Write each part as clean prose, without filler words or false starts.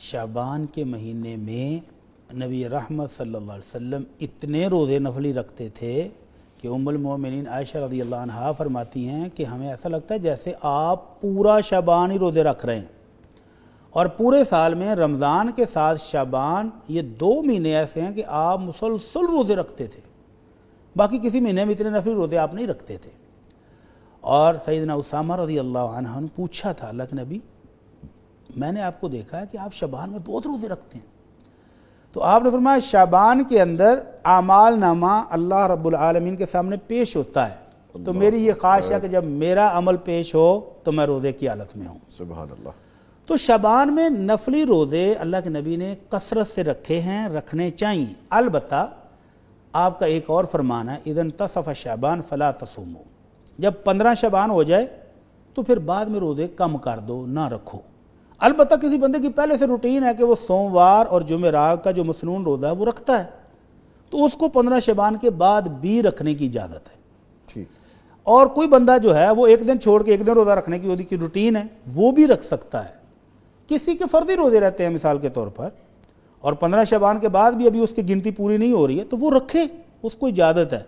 शाबान के महीने में नबी रहमत सल्लल्लाहु अलैहि वसल्लम इतने रोज़े नफली रखते थे कि उम्मुल मोमिनीन आयशा रज़ियल्लाहु अन्हा फरमाती हैं कि हमें ऐसा लगता है जैसे आप पूरा शाबान ही रोज़े रख रहे हैं। और पूरे साल में रमज़ान के साथ शाबान, ये 2 महीने ऐसे हैं कि आप मुसलसल रोज़े रखते थे, बाकी किसी महीने में इतने नफली रोज़े आप नहीं रखते थे। और सैयदना उसामा रज़ियल्लाहु अन्हु ने पूछा था, अल्लाह के नबी मैंने आपको देखा है कि आप शाबान में बहुत रोज़े रखते हैं। तो आपने फरमाया शाबान के अंदर आमाल नामा अल्लाह रब्बुल आलमीन के सामने पेश होता है, तो मेरी ये ख्वाहिश है कि जब मेरा अमल पेश हो तो मैं रोज़े की हालत में हूँ। सुभान अल्लाह। तो शाबान में नफली रोज़े अल्लाह के नबी ने कसरत से रखे हैं, रखने चाहिए। अलबत्ता आपका एक और फरमान है, इदन तसफ़ शाबान फला तसूमो, जब 15 शाबान हो जाए तो फिर बाद में रोज़े कम कर दो, ना रखो। अलबत्ता किसी बंदे की पहले से रूटीन है कि वो सोमवार और जुमेरात का जो मसनून रोज़ा है वो रखता है, तो उसको 15 शाबान के बाद भी रखने की इजाज़त है। ठीक। और कोई बंदा जो है वो एक दिन छोड़ के एक दिन रोज़ा रखने की उसकी रूटीन है, वो भी रख सकता है। किसी के फर्जी रोज़े रहते हैं मिसाल के तौर पर, और 15 शाबान के बाद भी अभी उसकी गिनती पूरी नहीं हो रही है, तो वो रखे, उसको इजाज़त है।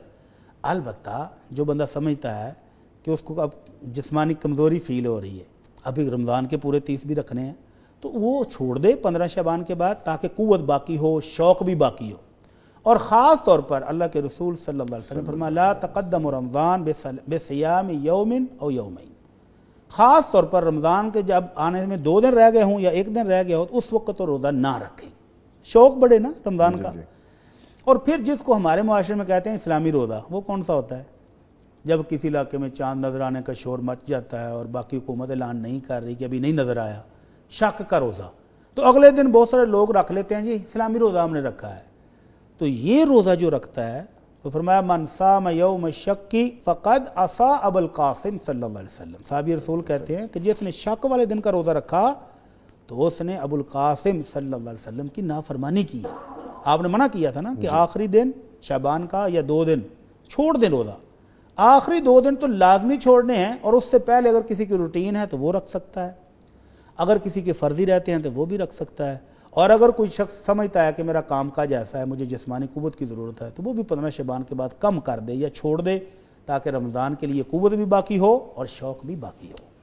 अलबत्ता जो बंदा समझता है कि उसको अब जिस्मानी कमज़ोरी फ़ील हो रही है, अभी रमज़ान के पूरे 30 भी रखने हैं, तो वो छोड़ दे 15 शाबान के बाद, ताकि क़ुव्वत बाकी हो, शौक़ भी बाकी हो। और ख़ास तौर पर अल्लाह के रसूल सल्लल्लाहु अलैहि वसल्लम फरमाया ला तक़द्दमु रमज़ान बिसियाम यौमिन औ यौमैन, ख़ास तौर पर रमज़ान के जब आने में 2 दिन रह गए हों या 1 दिन रह गया हो तो उस वक्त तो रोज़ा ना रखें, शौक़ बढ़े ना रमज़ान का। और फिर जिसको हमारे मुआशरे में कहते हैं इस्लामी रोज़ा, वो कौन सा होता है? जब किसी इलाके में चांद नज़र आने का शोर मच जाता है और बाकी हुकूमत ऐलान नहीं कर रही कि अभी नहीं नज़र आया, शक का रोज़ा, तो अगले दिन बहुत सारे लोग रख लेते हैं जी इस्लामी रोज़ा हमने रखा है। तो ये रोज़ा जो रखता है, तो फरमाया मन साम यौम शक्की फ़क़द असा अबुल कासिम सल्लल्लाहु अलैहि वसल्लम, साहबी रसूल कहते हैं कि जिसने शक वाले दिन का रोज़ा रखा तो उसने अबुल कासिम सल्लल्लाहु अलैहि वसल्लम की नाफरमानी की। आपने मना किया था ना कि आखिरी दिन शाबान का या 2 दिन छोड़ दें रोज़ा, आखिरी 2 दिन तो लाजमी छोड़ने हैं, और उससे पहले अगर किसी की रूटीन है तो वो रख सकता है, अगर किसी के फ़र्जी रहते हैं तो वो भी रख सकता है। और अगर कोई शख्स समझता है कि मेरा काम काज ऐसा है, मुझे जिस्मानी क़ुव्वत की ज़रूरत है, तो वो भी 15 शाबान के बाद कम कर दे या छोड़ दे, ताकि रमज़ान के लिए क़ुव्वत भी बाकी हो और शौक़ भी बाकी हो।